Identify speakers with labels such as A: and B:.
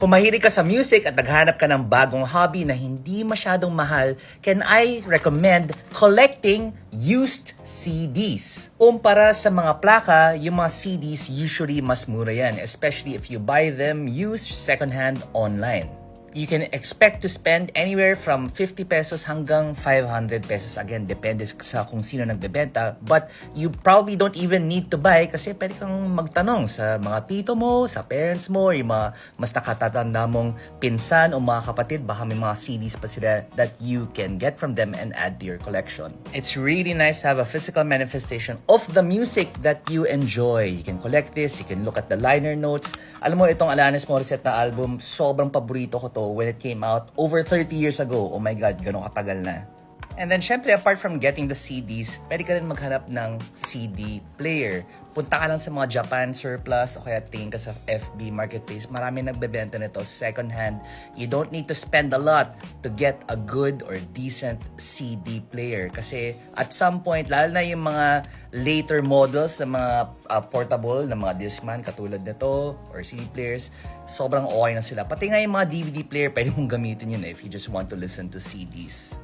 A: Kung mahilig ka sa music at naghanap ka ng bagong hobby na hindi masyadong mahal, can I recommend collecting used CDs? Kumpara sa mga plaka, yung mga CDs usually mas mura yan, especially if you buy them used secondhand online. You can expect to spend anywhere from 50 pesos hanggang 500 pesos. Again, depende sa kung sino nagbebenta. But you probably don't even need to buy kasi pwede kang magtanong sa mga tito mo, sa parents mo, yung mga mas nakatatanda mong pinsan o mga kapatid. Baka may mga CDs pa sila that you can get from them and add to your collection. It's really nice to have a physical manifestation of the music that you enjoy. You can collect this, you can look at the liner notes. Alam mo, itong Alanis Morissette na album, sobrang paborito ko to when it came out over 30 years ago. Oh my God, ganun katagal na. And then, syempre, apart from getting the CDs, pwede ka rin maghanap ng CD player. Punta ka lang sa mga Japan surplus o kaya tingin ka sa FB Marketplace. Marami nagbebenta nito second hand. You don't need to spend a lot to get a good or decent CD player. Kasi at some point, lalo na yung mga later models na mga portable na mga Discman katulad nito or CD players, sobrang okay na sila. Pati nga yung mga DVD player, pwede mong gamitin yun if you just want to listen to CDs.